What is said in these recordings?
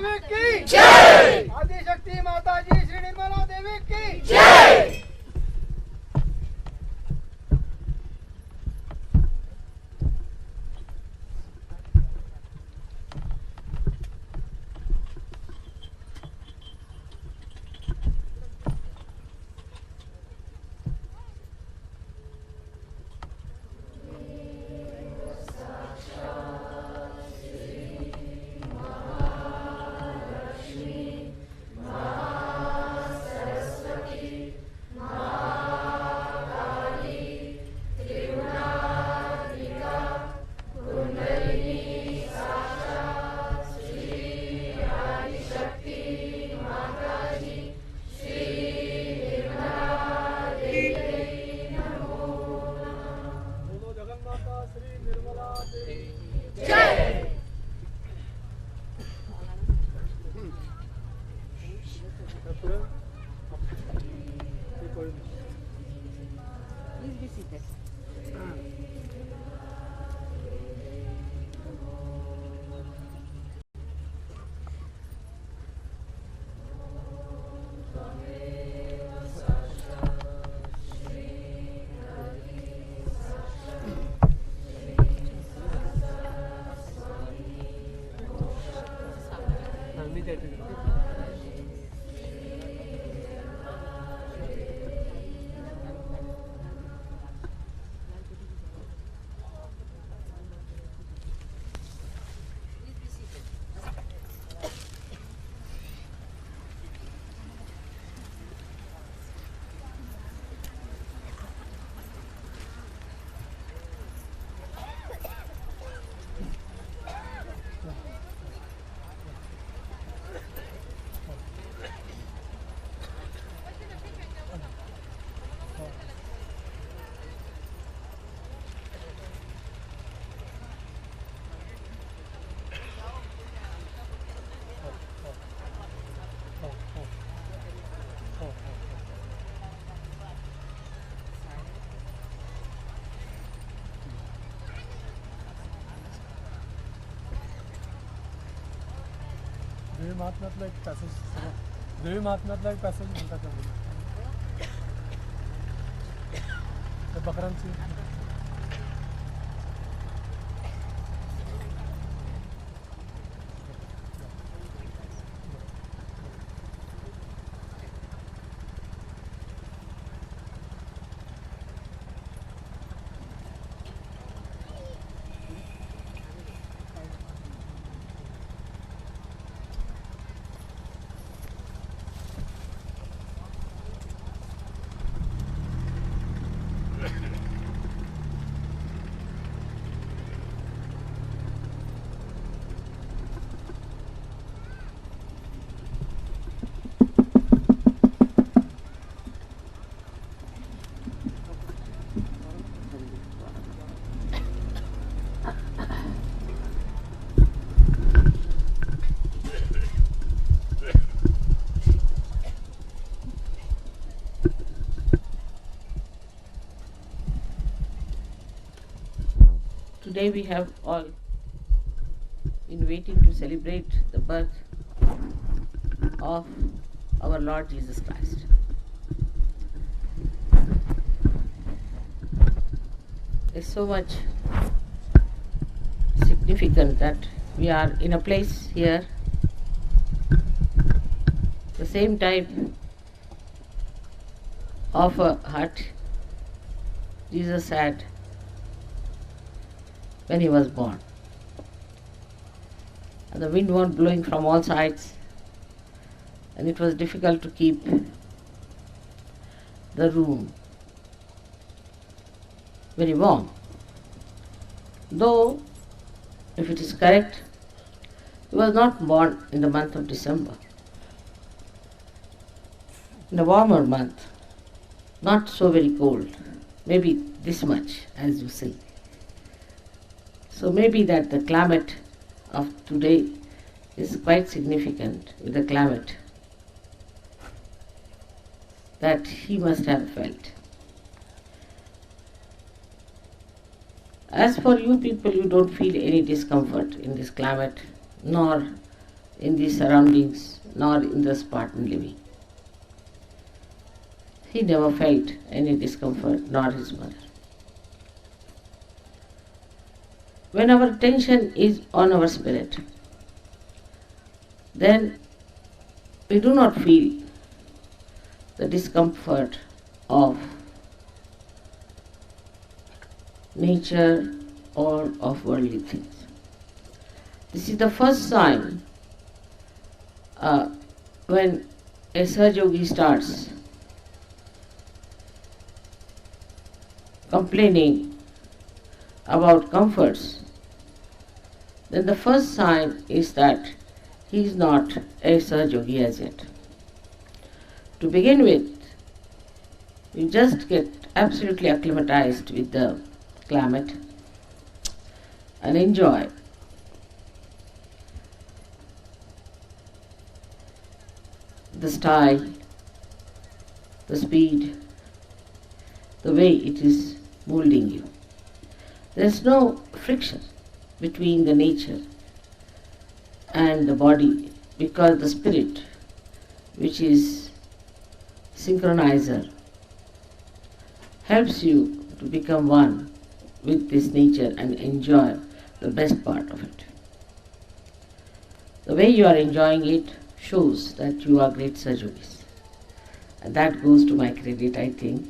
देवी की जय। आदिशक्ति माता जी श्री निर्मला देवी की जय। Please be seated. देवी महात्म्यातला एक पॅसेज देवी महात्म्यातला एक पॅसेज म्हणतात त्या बकरांची Today we have all been waiting to celebrate the birth of our Lord Jesus Christ. It's so much significant that we are in a place here, the same type of a hut Jesus had when he was born. And the wind was blowing from all sides, and it was difficult to keep the room very warm. Though, if it is correct, he was not born in the month of December. In a warmer month, not so very cold, maybe this much as you see. So maybe that the climate of today is quite significant with the climate that he must have felt. As for you people, you don't feel any discomfort in this climate, nor in these surroundings nor in the Spartan living. He never felt any discomfort, nor his mother. When our attention is on our spirit, then we do not feel the discomfort of nature or of worldly things. This is the first sign when a Sahaja Yogi starts complaining about comforts, then the first sign is that he is not a Sahaja Yogi as yet. To begin with, you just get absolutely acclimatized with the climate and enjoy the style, the speed, the way it is molding you. There is no friction between the nature and the body, because the spirit, which is synchronizer, helps you to become one with this nature and enjoy the best part of it. The way you are enjoying it shows that you are great Sahaja Yogis. And that goes to my credit, I think,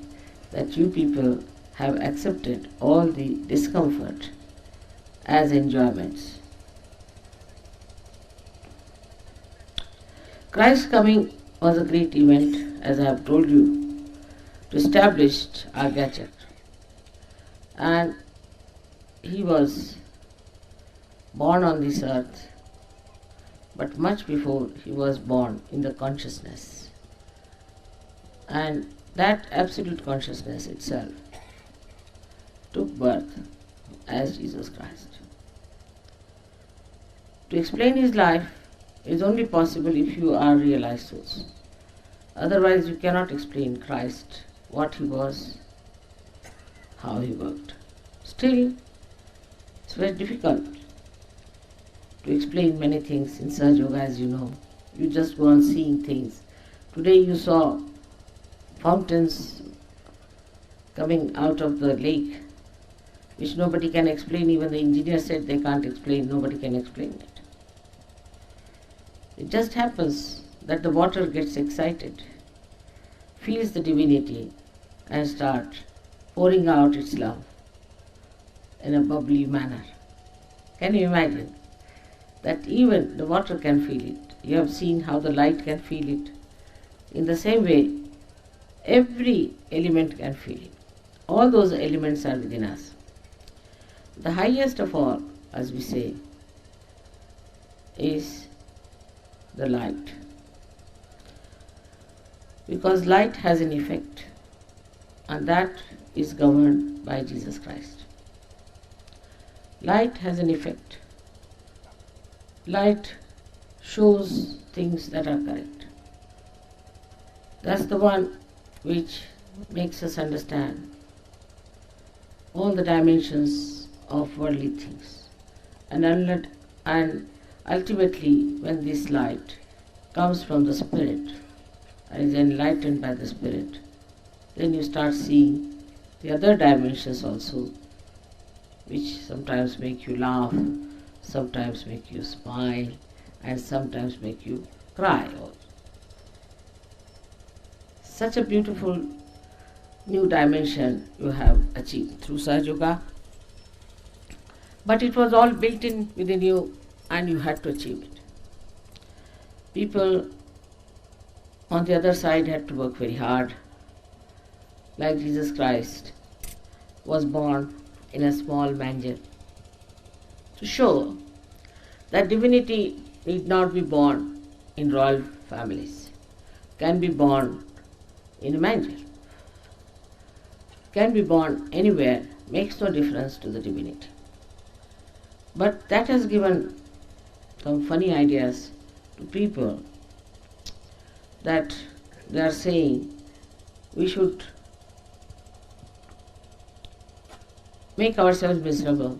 that you people have accepted all the discomfort as enjoyments. Christ's coming was a great event, as I have told you, to establish Agyachakra. And he was born on this earth, but much before he was born in the consciousness. And that absolute consciousness itself took birth as Jesus Christ. To explain his life is only possible if you are realized souls. Otherwise you cannot explain Christ, what he was, how he worked. Still, it's very difficult to explain many things in Sahaja Yoga, as you know. You just go on seeing things. Today you saw fountains coming out of the lake, which nobody can explain. Even the engineer said they can't explain, nobody can explain it. It just happens that the water gets excited, feels the divinity, and starts pouring out its love in a bubbly manner. Can you imagine that even the water can feel it? You have seen how the light can feel it. In the same way, every element can feel it. All those elements are within us. The highest of all, as we say, is the light. Because light has an effect, and that is governed by Jesus Christ. Light has an effect. Light shows things that are correct. That's the one which makes us understand all the dimensions of worldly things. And ultimately, when this light comes from the Spirit and is enlightened by the Spirit, then you start seeing the other dimensions also, which sometimes make you laugh, sometimes make you smile, and sometimes make you cry also. Such a beautiful new dimension you have achieved through Sahaja Yoga. But it was all built in within you, and you had to achieve it. People on the other side had to work very hard. Like Jesus Christ was born in a small manger, to show that divinity need not be born in royal families, can be born in a manger, can be born anywhere, makes no difference to the divinity. But that has given some funny ideas to people, that they are saying we should make ourselves miserable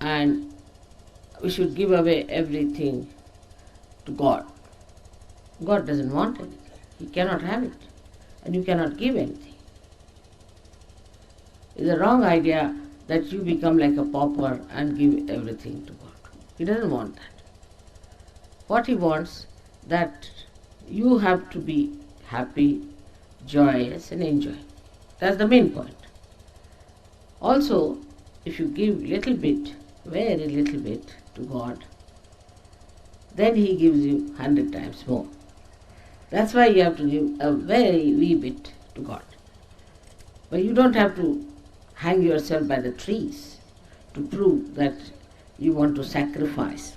and we should give away everything to God. God doesn't want anything. He cannot have it. And you cannot give anything. It's a wrong idea that you become like a pauper and give everything to God. He doesn't want that. What he wants, that you have to be happy, joyous and enjoy. That's the main point. Also, if you give little bit, very little bit to God, then He gives you 100 times more. That's why you have to give a very wee bit to God. But you don't have to hang yourself by the trees to prove that you want to sacrifice.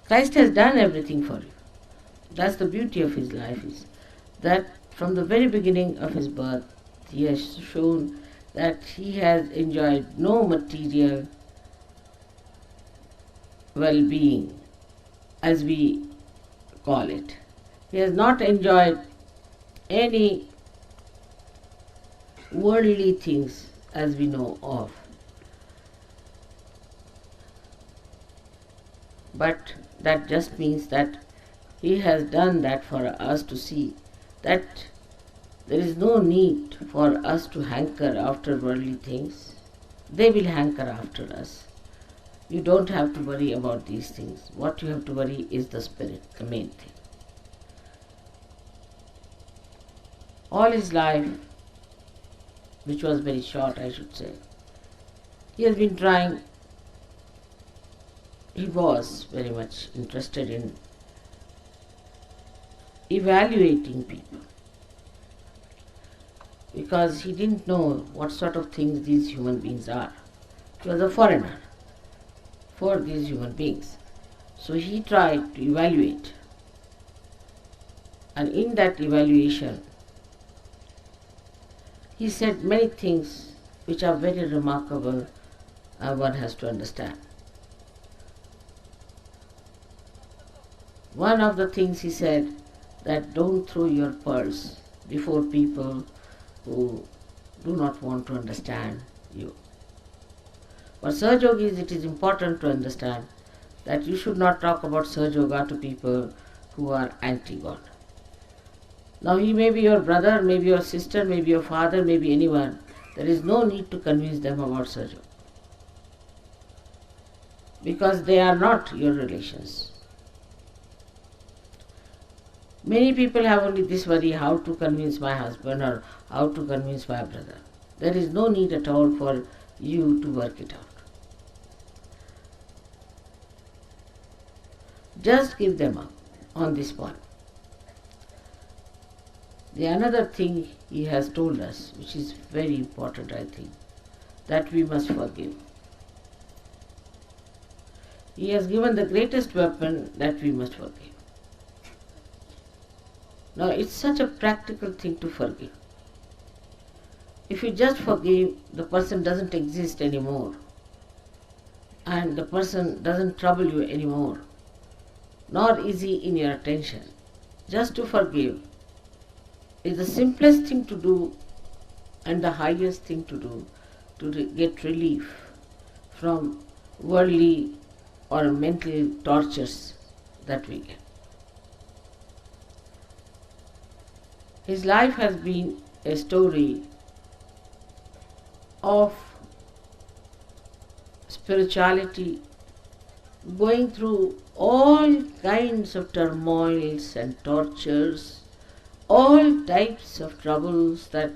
Christ has done everything for you. That's the beauty of His life, is that from the very beginning of His birth, He has shown that He has enjoyed no material well-being, as we call it. He has not enjoyed any worldly things as we know of. But that just means that He has done that for us to see that there is no need for us to hanker after worldly things. They will hanker after us. You don't have to worry about these things. What you have to worry is the spirit, the main thing. All his life, which was very short, I should say, he has been trying, he was very much interested in evaluating people, because he didn't know what sort of things these human beings are. He was a foreigner for these human beings. So he tried to evaluate, and in that evaluation he said many things which are very remarkable and one has to understand. One of the things he said, that don't throw your pearls before people who do not want to understand you. For Sahaja Yogis, it is important to understand that you should not talk about Sahaja Yoga to people who are anti-God. Now he may be your brother, maybe your sister, maybe your father, maybe anyone. There is no need to convince them about Sahaja Yoga, because they are not your relations. Many people have only this worry, how to convince my husband or how to convince my brother. There is no need at all for you to work it out. Just give them up on this point. The another thing he has told us, which is very important, I think, that we must forgive. He has given the greatest weapon, that we must forgive. Now it's such a practical thing to forgive. If you just forgive, the person doesn't exist anymore, and the person doesn't trouble you anymore, nor is he in your attention. Just to forgive is the simplest thing to do and the highest thing to do to get relief from worldly or mental tortures that we get. His life has been a story of spirituality, going through all kinds of turmoils and tortures, all types of troubles that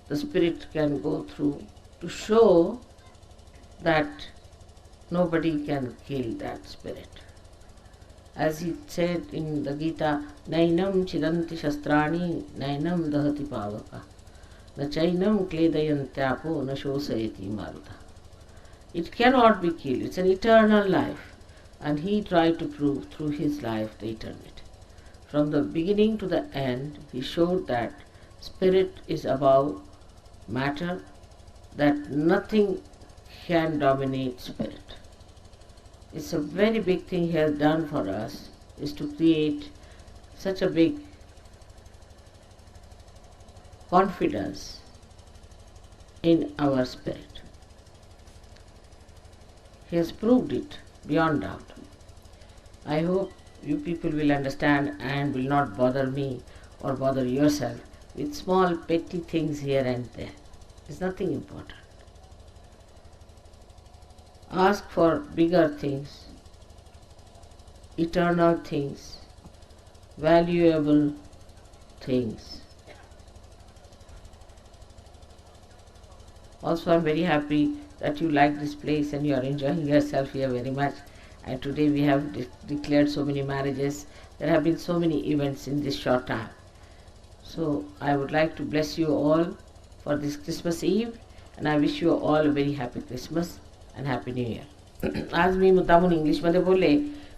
the spirit can go through, to show that nobody can kill that spirit. As he said in the Gita, Nainam chidanti shastrani, nainam dahati pavaka, na chainam kledayantyapo, na shosayati maruta. It cannot be killed, it's an eternal life. And he tried to prove through his life the eternity. From the beginning to the end, he showed that spirit is above matter, that nothing can dominate spirit. It's a very big thing he has done for us, is to create such a big confidence in our spirit. He has proved it beyond doubt. I hope you people will understand and will not bother me or bother yourself with small petty things here and there. It's nothing important. Ask for bigger things, eternal things, valuable things. Also, I'm very happy that you like this place and you are enjoying yourself here very much. And today we have declared so many marriages. There have been so many events in this short time. So I would like to bless you all for this Christmas Eve, and I wish you all a very happy Christmas and happy New Year. आज मी मुद्दामून इंग्लिशमध्ये बोलले,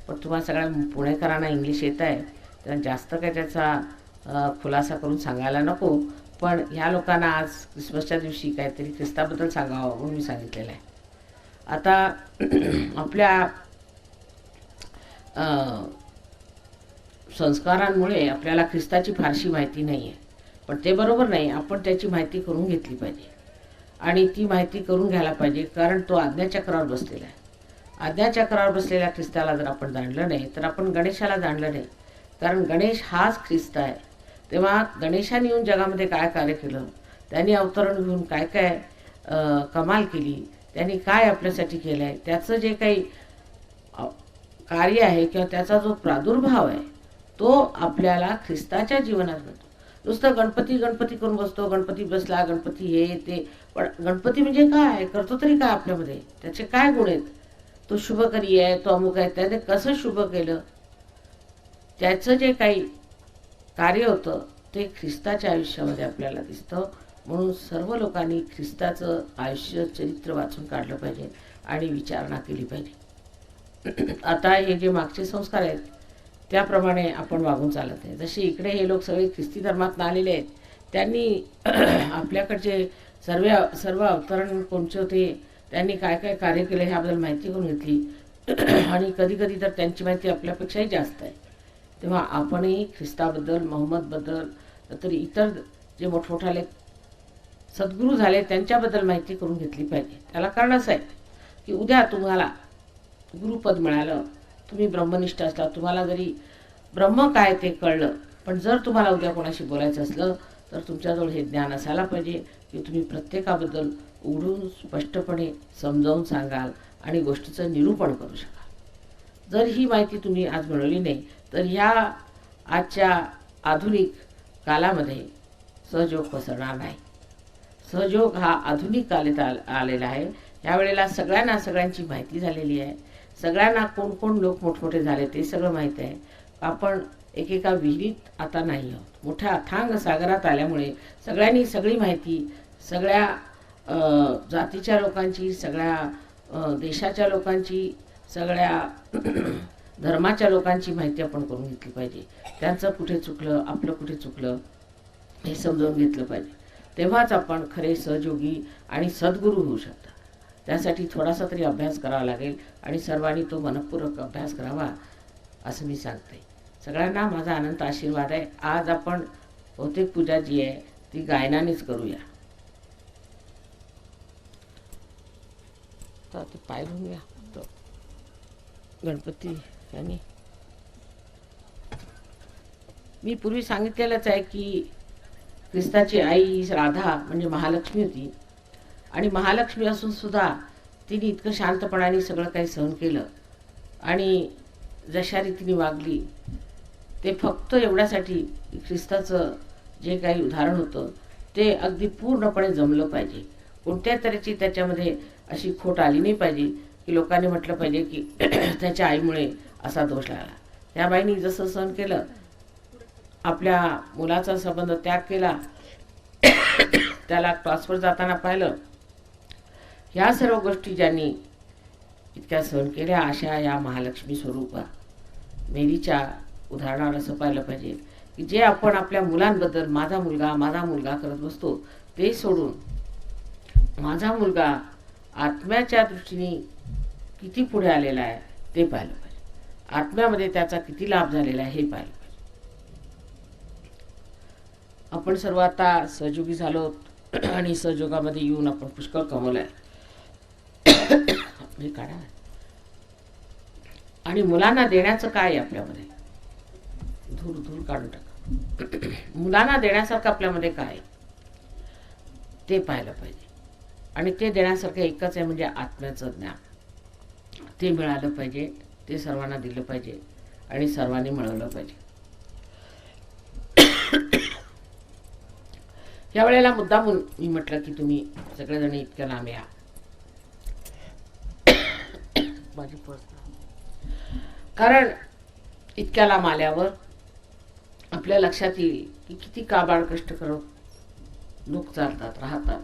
पण तुम्हाला सगळ्या पुणेकरांना English येत आहे, तर जास्त काय त्याचा खुलासा करून सांगायला नको. पण ह्या लोकांना आज क्रिसमसच्या दिवशी काहीतरी ख्रिस्ताबद्दल सांगावं म्हणून मी सांगितलेलं आहे. आता आपल्या संस्कारांमुळे आपल्याला ख्रिस्ताची फारशी माहिती नाही आहे, पण ते बरोबर नाही. आपण त्याची माहिती करून घेतली पाहिजे आणि ती माहिती करून घ्यायला पाहिजे, कारण तो आज्ञाचक्रावर बसलेला आहे. आज्ञाचक्रावर बसलेल्या ख्रिस्ताला जर आपण जाणलं नाही तर आपण गणेशाला जाणलं नाही, कारण गणेश हाच ख्रिस्त आहे. तेव्हा गणेशाने येऊन जगामध्ये काय कार्य केलं, त्यांनी अवतरण घेऊन काय काय कमाल केली, त्यांनी काय आपल्यासाठी केलं आहे, त्याचं जे काही कार्य आहे किंवा त्याचा जो प्रादुर्भाव आहे तो आपल्याला ख्रिस्ताच्या जीवनात मिळतो. नुसतं गणपती गणपती करून बसतो, गणपती बसला, गणपती हे ते, पण गणपती म्हणजे काय, करतो तरी काय आपल्यामध्ये, त्याचे काय गुण आहेत, तो शुभकरी आहे, तो अमुक आहे, त्याने कसं शुभ केलं, त्याचं जे काही कार्य होतं ते ख्रिस्ताच्या आयुष्यामध्ये आपल्याला दिसतं. म्हणून सर्व लोकांनी ख्रिस्ताचं आयुष्य चरित्र वाचून काढलं पाहिजे आणि विचारणा केली पाहिजे. आता हे जे मागचे संस्कार आहेत त्याप्रमाणे आपण वागून चालत आहे. जसे इकडे हे लोक सगळे ख्रिस्ती धर्मात आलेले आहेत, त्यांनी आपल्याकडचे सर्व अवतरण कोणचे होते, त्यांनी काय काय कार्य केले ह्याबद्दल माहिती करून घेतली आणि कधी कधी तर त्यांची माहिती आपल्यापेक्षाही जास्त आहे. तेव्हा आपणही ख्रिस्ताबद्दल, मोहम्मदबद्दल, तर इतर जे मोठमोठाले सद्गुरू झाले त्यांच्याबद्दल माहिती करून घेतली पाहिजे. त्याला कारण असं आहे की उद्या तुम्हाला गुरुपद मिळालं, तुम्ही ब्रह्मनिष्ठ असला, तुम्हाला जरी ब्रह्म काय ते कळलं, पण जर तुम्हाला उद्या कोणाशी बोलायचं असलं तर तुमच्याजवळ हे ज्ञान असायला पाहिजे की तुम्ही प्रत्येकाबद्दल उघडून स्पष्टपणे समजावून सांगाल आणि गोष्टीचं निरूपण करू शकाल. जर ही माहिती तुम्ही आज मिळवली नाही तर ह्या आजच्या आधुनिक कालामध्ये सहयोग पसरणार नाही. सहयोग हा आधुनिक काळात आलेला आहे. यावेळेला सगळ्यांना सगळ्यांची माहिती झालेली आहे. सगळ्यांना कोण कोण लोक मोठमोठे झाले ते सगळं माहीत आहे. आपण एकेका विहिरीत आता नाही आहोत, मोठ्या अथांग सागरात आल्यामुळे सगळ्यांनी सगळी माहिती, सगळ्या जातीच्या लोकांची, सगळ्या देशाच्या लोकांची, सगळ्या धर्माच्या लोकांची माहिती आपण करून घेतली पाहिजे. त्यांचं कुठे चुकलं, आपलं कुठे चुकलं हे समजावून घेतलं पाहिजे. तेव्हाच आपण खरे सहयोगी आणि सद्गुरू होऊ शकता. त्यासाठी थोडासा तरी अभ्यास करावा लागेल आणि सर्वांनी तो मनपूर्वक अभ्यास करावा असं मी सांगते. सगळ्यांना माझा अनंत आशीर्वाद आहे. आज आपण बहुतेक पूजा जी आहे ती गायनानेच करूया. तर ते पाय घेऊया गणपती यांनी. मी पूर्वी सांगितलेलंच आहे की ख्रिस्ताची आई राधा म्हणजे महालक्ष्मी होती आणि महालक्ष्मी असून सुद्धा तिने इतकं शांतपणाने सगळं काही सहन केलं आणि जशा रीतीने वागली ते फक्त एवढ्यासाठी ख्रिस्ताचं जे काही उदाहरण होतं ते अगदी पूर्णपणे जमलं पाहिजे. कोणत्या तऱ्हेची त्याच्यामध्ये अशी खोट आली नाही पाहिजे की लोकांनी म्हटलं पाहिजे की त्याच्या आईमुळे असा दोष लागला. त्या बाईंनी जसं सहन केलं, आपल्या मुलाचा संबंध त्याग केला, त्याला क्रॉसवर जाताना पाहिलं, ह्या सर्व गोष्टी ज्यांनी इतक्या सहन केल्या, अशा या महालक्ष्मी स्वरूपा मेरीच्या उदाहरणावर असं पाहिलं पाहिजे की जे आपण आपल्या मुलांबद्दल माझा मुलगा करत बसतो ते सोडून माझा मुलगा आत्म्याच्या दृष्टीने किती पुढे आलेला आहे ते पाहिलं पाहिजे. आत्म्यामध्ये त्याचा किती लाभ झालेला आहे हे पाहिलं पाहिजे. आपण सर्व आता सहयोगी झालो आणि सहयोगामध्ये येऊन आपण पुष्कळ कमवलं आहे. हे काढा. आणि मुलांना देण्याचं काय आहे आपल्यामध्ये, धूर धूर काढून टाका. मुलांना देण्यासारखं आपल्यामध्ये काय आहे ते पाहायला पाहिजे. आणि ते देण्यासारखं एकच आहे म्हणजे आत्म्याचं ज्ञान. ते मिळालं पाहिजे, ते सर्वांना दिलं पाहिजे आणि सर्वांनी मिळवलं पाहिजे. या वेळेला मुद्दामून मी म्हटलं की तुम्ही सगळेजण इतक्या लांब या. माझी कारण इतक्या लांब आल्यावर आपल्या लक्षात येईल की किती काबाड कष्ट करत लोक चालतात राहतात.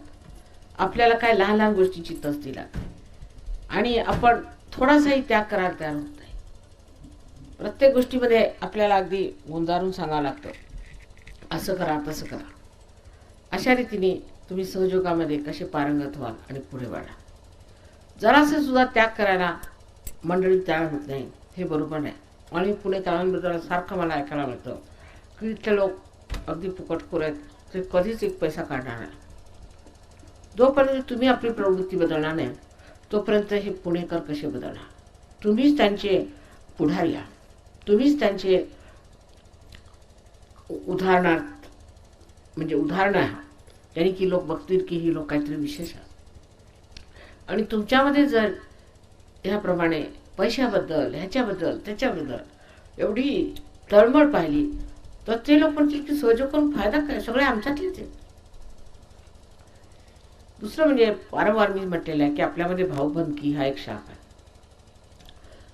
आपल्याला काय लहान लहान गोष्टीची तसदी लागते आणि आपण थोडासाही त्याग करायला तयार होत नाही. प्रत्येक गोष्टीमध्ये आपल्याला अगदी गुंजारून सांगावं लागतं, असं करा तसं करा. अशा रीतीने तुम्ही सहयोगामध्ये कसे पारंगत व्हाल आणि पुढे वाढा. जरासे सुद्धा त्याग करायला मंडळी तयार होत नाही, हे बरोबर नाही. आणि पुणे तळांबद्दल सारखं मला ऐकायला मिळतं की इथले लोक अगदी फुकटखोर आहेत, ते कधीच एक पैसा काढणार नाही. जोपर्यंत तुम्ही आपली प्रवृत्ती बदलणार नाही तोपर्यंत हे पुणेकर कसे बदलणार. तुम्हीच त्यांचे पुढारी आहात, तुम्हीच त्यांचे उदाहरणार्थ म्हणजे उदाहरण आहे, त्यांनी की लोक बघतील की ही लोक काहीतरी विशेष आहे. आणि तुमच्यामध्ये जर ह्याप्रमाणे पैशाबद्दल ह्याच्याबद्दल त्याच्याबद्दल एवढी तळमळ पाहिली तर ते लोक म्हणतील की सहयोग करून फायदा काय, सगळे आमच्यातलेच आहेत. दुसरं म्हणजे वारंवार मी म्हटलेलं आहे की आपल्यामध्ये भाऊबंदकी हा एक शाख आहे.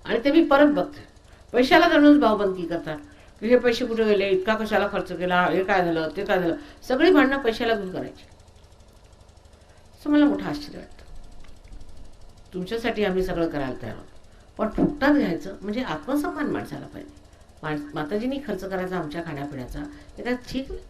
आणि ते मी परत बघते, पैशाला धरूनच भाऊबंदकी करतात की हे पैसे कुठे गेले, इतका कशाला खर्च केला, हे काय झालं ते काय झालं, सगळी भांडणं पैशाला घेऊन करायची. असं मला मोठं आश्चर्य वाटतं. तुमच्यासाठी आम्ही सगळं करायला तयार आहोत, पण फुकटात घ्यायचं म्हणजे आत्मसन्मान माणसाला पाहिजे. माताजींनी खर्च करायचा आमच्या खाण्यापिण्याचा हे काय ठीक नाही.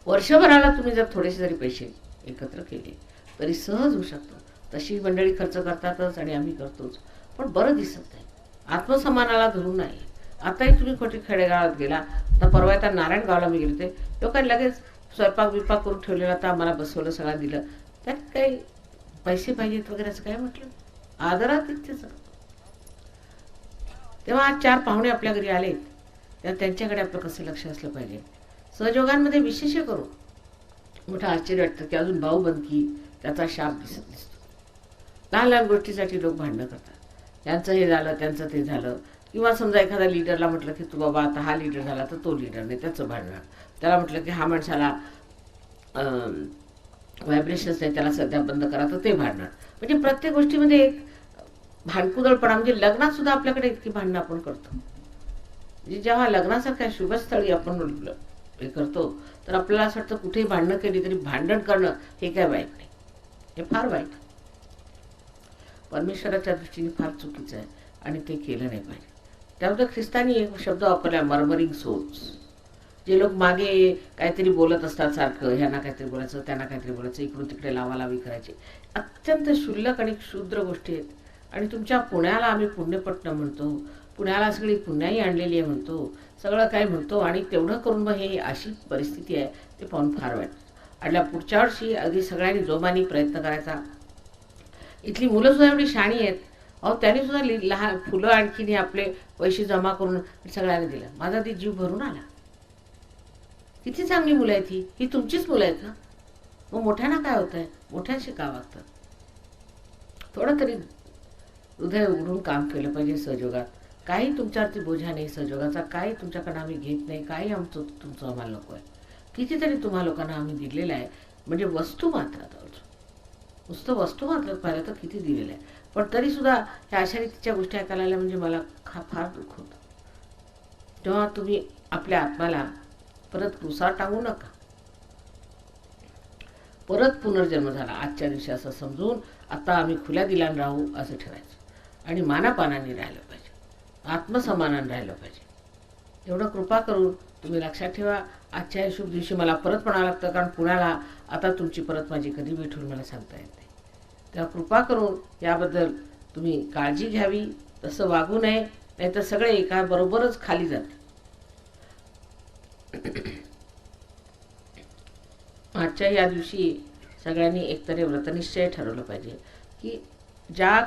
वर्षभराला तुम्ही जर थोडेसे जरी पैसे एकत्र केले तरी सहज होऊ शकतं. तशी मंडळी खर्च करतातच आणि आम्ही करतोच, पण बरं दिसत नाही. आत्मसन्मानाला धरून नाही. आताही तुम्ही खोटी खेडेगावात गेला तर परवा आता नारायणगावला मी गेले, ते लोकांनी लगेच स्वयंपाक बिपाक करून ठेवलेला, तर आम्हाला बसवलं, सगळं दिलं. त्यात काही पैसे पाहिजेत वगैरे असं काय म्हटलं, आदरात इतकेच. तेव्हा आज 4 पाहुणे आपल्या घरी आले, तर त्यांच्याकडे आपलं कसं लक्ष असलं पाहिजे. सहयोगांमध्ये विशेष करू मोठं आश्चर्य वाटतं की अजून भाऊबंदकी त्याचा शाप दिसत नसतो. लहान लहान गोष्टीसाठी लोक भांडणं करतात, त्यांचं हे झालं त्यांचं ते झालं. किंवा समजा एखाद्या लीडरला म्हटलं की तू बाबा आता हा लीडर झाला तर तो लीडर नाही, त्याचं भांडणार. त्याला म्हटलं की हा माणसाला व्हायब्रेशन्स नाही, त्याला सध्या बंद करा, तर ते भांडणार. म्हणजे प्रत्येक गोष्टीमध्ये एक भांडकुदळपणा. म्हणजे लग्नात सुद्धा आपल्याकडे इतकी भांडणं आपण करतो. म्हणजे जेव्हा लग्नासारख्या शुभस्थळी आपण हे करतो तर आपल्याला असं वाटतं कुठेही भांडणं केली तरी भांडण करणं हे काय वाईट नाही, हे फार वाईट, परमेश्वराच्या दृष्टीने फार चुकीचं आहे आणि ते केलं नाही पाहिजे. त्याबद्दल ख्रिस्तानी एक शब्द वापरला, मर्मरिंग सोल्स. जे लोक मागे काहीतरी बोलत असतात सारखं, ह्यांना काहीतरी बोलायचं त्यांना काहीतरी बोलायचं, इकडून तिकडे लावालावी करायची, अत्यंत क्षुल्लक आणि क्षुद्र गोष्टी आहेत. आणि तुमच्या पुण्याला आम्ही पुण्यपट्टणम म्हणतो, पुण्याला सगळी पुण्याही आणलेली आहे म्हणतो, सगळं काय म्हणतो, आणि तेवढं करून मग हे अशी परिस्थिती आहे, ते पाहून फार वाटतं. आणि पुढच्या वर्षी अगदी सगळ्यांनी जोमाने प्रयत्न करायचा. इथली मुलं सुद्धा एवढी शाणी आहेत, अहो त्यांनी सुद्धा लहान फुलं आणखीन आपले पैसे जमा करून सगळ्यांना दिलं. माझा ती जीव भरून आला. किती चांगली मुलं आहेत ही तुमचीच मुलं आहेत ना. मग मोठ्यांना काय होत आहे, मोठ्यांशी का वागतं. थोडं तरी हृदय उघडून काम केलं पाहिजे सहयोगात. काही तुमच्यावरती बोजा नाही सहयोगाचा, काही तुमच्याकडनं आम्ही घेत नाही, काही आमचं तुमचं आम्हाला नको आहे. कितीतरी तुम्हा लोकांना आम्ही दिलेलं आहे, म्हणजे वस्तू मात्रात, नुसतं वस्तू मात्रात पाहिलं तर किती दिलेलं आहे. पण तरीसुद्धा ह्या अशा रीतीच्या गोष्टी ऐकायला आल्या म्हणजे मला फार दुःख होतं. तेव्हा तुम्ही आपल्या आत्म्याला परत क्रुसावर टांगू नका. परत पुनर्जन्म झाला आजच्या दिवशी असं समजून आता आम्ही खुल्या दिलान राहू असं ठेवायचं. आणि मानापानाने राहिलं पाहिजे, आत्मसन्मानाने राहिलं पाहिजे. एवढं कृपा करून तुम्ही लक्षात ठेवा. आजच्या या शुभ दिवशी मला परत म्हणावं लागतं, कारण पुण्याला आता तुमची परत माझी कधी भेट होईल मला सांगता येत नाही. तेव्हा कृपा करून याबद्दल तुम्ही काळजी घ्यावी, तसं वागू नये, नाहीतर सगळे एका बरोबरच खाली जाते. आजच्या या दिवशी सगळ्यांनी एकतरी व्रतनिश्चय ठरवलं पाहिजे की ज्या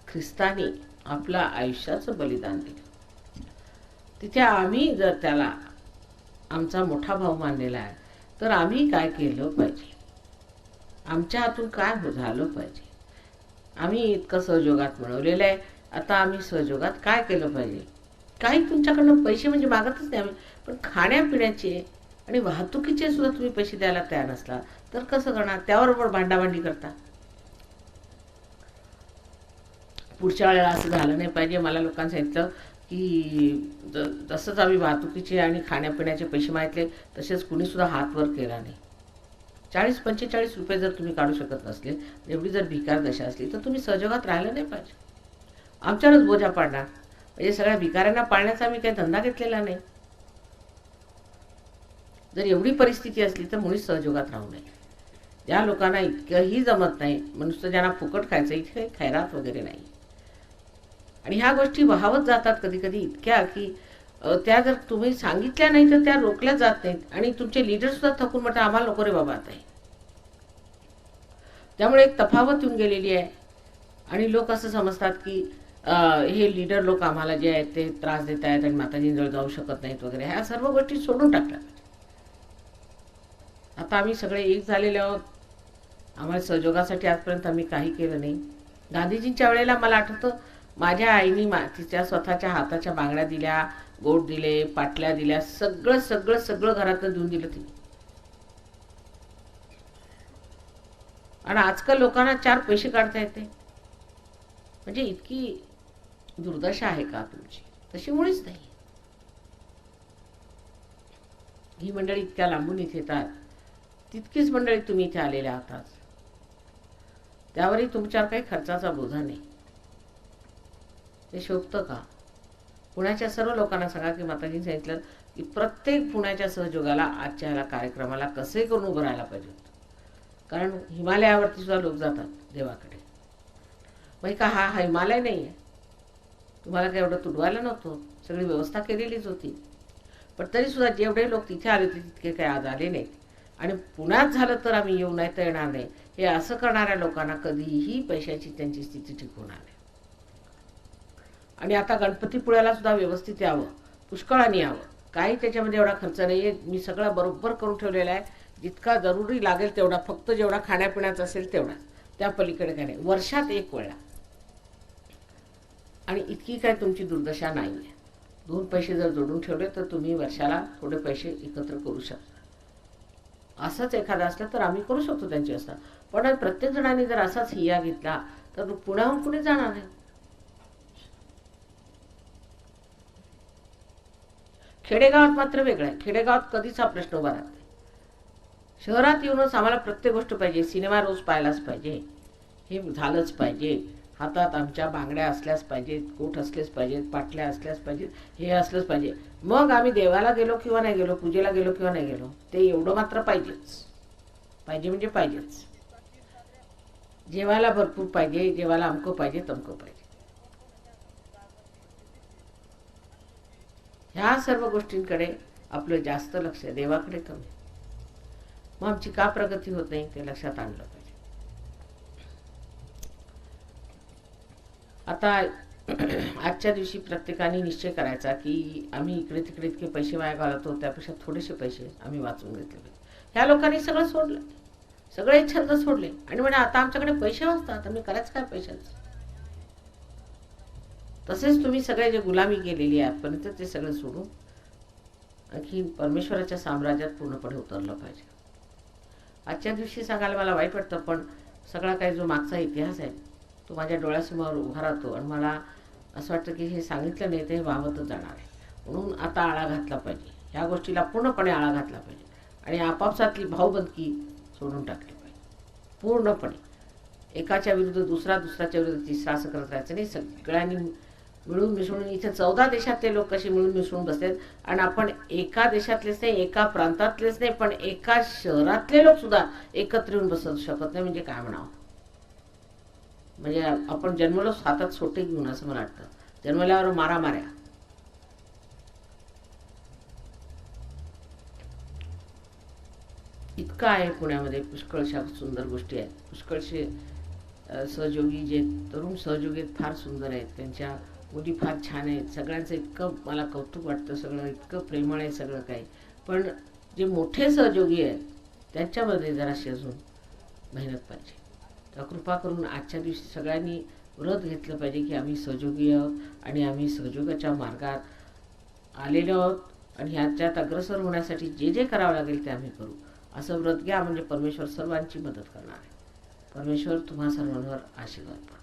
ख्रिस्तानी आपलं आयुष्याचं बलिदान दिलं. तिथे आम्ही जर त्याला आमचा मोठा भाऊ मानलेला आहे, तर आम्ही काय केलं पाहिजे, आमच्या हातून काय झालं पाहिजे. आम्ही इतकं सहयोगात मिळवलेलं आहे, आता आम्ही सहयोगात काय केलं पाहिजे. काही तुमच्याकडनं पैसे म्हणजे मागतच नाही आम्ही, पण खाण्यापिण्याचे आणि वाहतुकीचे सुद्धा तुम्ही पैसे द्यायला तयार नसला तर कसं करणार. त्याबरोबर भांडाभांडी करता. पुढच्या वेळेला असं झालं नाही पाहिजे. मला लोकांनी सांगितलं की जसंच आम्ही वाहतुकीचे आणि खाण्यापिण्याचे पैसे मागितले तसेच कुणीसुद्धा हात वर केला नाही. 40-45 रुपये जर तुम्ही काढू शकत नसले, एवढी जर भिकार दशा असली, तर तुम्ही सहयोगात राहिलं नाही पाहिजे. आमच्यावरच बोजा पाडणार म्हणजे सगळ्या भिकाऱ्यांना पाळण्याचा आम्ही काही धंदा घेतलेला नाही. जर एवढी परिस्थिती असली तर मुळीच सहयोगात राहू नये. ज्या लोकांना इतकंही जमत नाही, मनुष्य ज्यांना फुकट खायचं, इथे काही खैरात वगैरे नाही. आणि ह्या गोष्टी वाहवत जातात कधी कधी इतक्या की त्या जर तुम्ही सांगितल्या नाही तर त्या रोखल्या जात नाहीत. आणि तुमचे लीडर सुद्धा थकून म्हणतात आम्हाला नको रे बाबा आता. त्यामुळे एक तफावत येऊन गेलेली आहे. आणि लोक असं समजतात की हे लीडर लोक आम्हाला जे आहेत ते त्रास देत आहेत आणि माताजींजवळ जाऊ शकत नाहीत वगैरे. ह्या सर्व गोष्टी सोडून टाकल्या. आता आम्ही सगळे एक झालेले आहोत. आम्हाला सहयोगासाठी आजपर्यंत आम्ही काही केलं नाही. गांधीजींच्या वेळेला मला आठवतं माझ्या आईने तिच्या स्वतःच्या हाताच्या बांगड्या दिल्या, गोट दिले, पाटल्या दिल्या, सगळं सगळं सगळं घरातनं देऊन दिलं ती. आणि आजकाल लोकांना 4 पैसे काढता येते. म्हणजे इतकी दुर्दशा आहे का तुमची? तशी मुळीच नाही. ही मंडळी इतक्या लांबून इथे येतात, तितकीच मंडळी तुम्ही इथे आलेल्या आहात. त्यावरही तुमच्यावर काही खर्चाचा बोजा नाही. ते शोभतं का? पुण्याच्या सर्व लोकांना सांगा की माताजींनी सांगितलं की प्रत्येक पुण्याच्या सहयोगाला आजच्या ह्याला कार्यक्रमाला कसे करून उभं राहायला पाहिजे. कारण हिमालयावरती सुद्धा लोक जातात देवाकडे. मग का हा हिमालय नाही आहे? तुम्हाला काय एवढं तुडवायला नव्हतं, सगळी व्यवस्था केलेलीच होती. पण तरी सुद्धा जेवढे लोक तिथे आले होते तितके काही आज आले नाहीत. आणि पुण्यात झालं तर आम्ही येऊ नाही तर येणार नाही, हे असं करणाऱ्या लोकांना कधीही पैशाची त्यांची स्थिती ठीक होणार नाही. आणि आता गणपतीपुळ्याला सुद्धा व्यवस्थित यावं, पुष्कळाने यावं. काही त्याच्यामध्ये एवढा खर्च नाही आहे. मी सगळं बरोबर करून ठेवलेला आहे. जितका जरुरी लागेल तेवढा, फक्त जेवढा खाण्यापिण्याचा असेल तेवढा, त्या पलीकडे काय नाही. वर्षात 1 वेळा. आणि इतकी काय तुमची दुर्दशा नाही आहे. 2 पैसे जर जोडून ठेवले तर तुम्ही वर्षाला थोडे पैसे एकत्र करू शकता. असंच एखादा असलं तर आम्ही करू शकतो त्यांची व्यवस्था. पण प्रत्येक जणांनी जर असाच हिया घेतला तर पुण्याहून कुणी जाणार नाही. खेडेगावात मात्र वेगळं आहे. खेडेगावात कधीच हा प्रश्न उभा राहत नाही. शहरात येऊनच आम्हाला प्रत्येक गोष्ट पाहिजे. सिनेमा रोज पाहायलाच पाहिजे, हे झालंच पाहिजे. हातात आमच्या बांगड्या असल्याच पाहिजेत, कोट असलेच पाहिजेत, पाटल्या असल्याच पाहिजेत, हे असलंच पाहिजे. मग आम्ही देवाला गेलो किंवा नाही गेलो, पूजेला गेलो किंवा नाही गेलो, ते एवढं मात्र पाहिजेच. पाहिजे म्हणजे पाहिजेच. जेवायला भरपूर पाहिजे, जेवायला अमकं पाहिजे, तमकं पाहिजे. ह्या सर्व गोष्टींकडे आपलं जास्त लक्ष आहे, देवाकडे कमी. मग आमची का प्रगती होत नाही ते लक्षात आणलं पाहिजे. आता आजच्या दिवशी प्रत्येकाने निश्चय करायचा की आम्ही इकडे तिकडे इतके पैसे वाया घालवतो, त्यापेक्षा थोडेसे पैसे आम्ही वाचून घेतले पाहिजे. ह्या लोकांनी सगळं सोडलं, सगळे छंद सोडले आणि म्हणजे आता आमच्याकडे पैसे वाचतात, आम्ही करायचं काय पैशाचं. तसेच तुम्ही सगळे जे गुलामी केलेली आहे आजपर्यंत ते सगळं सोडून आणखी परमेश्वराच्या साम्राज्यात पूर्णपणे उतरलं पाहिजे. आजच्या दिवशी सांगायला मला वाईट वाटतं, पण सगळा काही जो मागचा इतिहास आहे तो माझ्या डोळ्यासमोर उभा राहतो आणि मला असं वाटतं की हे सांगितलं नाही ते वाहवतच जाणार आहे. म्हणून आता आळा घातला पाहिजे, ह्या गोष्टीला पूर्णपणे आळा घातला पाहिजे आणि आपापसातली भाऊबंदकी सोडून टाकली पाहिजे पूर्णपणे. एकाच्या विरुद्ध दुसरा, दुसऱ्याच्या विरुद्ध तिसरा असं करत राहायचं नाही. सगळ्यांनी मिळून मिसळून, इथे 14 देशातले लोक कसे मिळून मिसळून बसलेत आणि आपण एका देशातलेच नाही, एका प्रांतातलेच नाही, पण एका शहरातले लोक सुद्धा एकत्र येऊन बसू शकत नाही. म्हणजे काय म्हणावं, म्हणजे आपण जन्मलो हातात सोटे घेऊन असं मला वाटतं. जन्मल्यावर मारामाऱ्या. इतकं आहे पुण्यामध्ये, पुष्कळशा सुंदर गोष्टी आहेत, पुष्कळशे सहयोगी जे तरुण सहयोगी आहेत फार सुंदर आहेत, त्यांच्या मुली फार छान आहेत, सगळ्यांचं इतकं मला कौतुक वाटतं, सगळं इतकं प्रेमळ आहे सगळं काही. पण जे मोठे सहयोगी आहेत त्यांच्यामध्ये जराशी अजून मेहनत पाहिजे. तर कृपा करून आजच्या दिवशी सगळ्यांनी व्रत घेतलं पाहिजे की आम्ही सहयोगी आहोत आणि आम्ही सहयोगाच्या मार्गात आलेलो आहोत आणि ह्याच्यात अग्रसर होण्यासाठी जे जे करावं लागेल ते आम्ही करू असं व्रत घ्या. म्हणजे परमेश्वर सर्वांची मदत करणार आहे. परमेश्वर तुम्हा सर्वांवर आशीर्वाद पाठवो.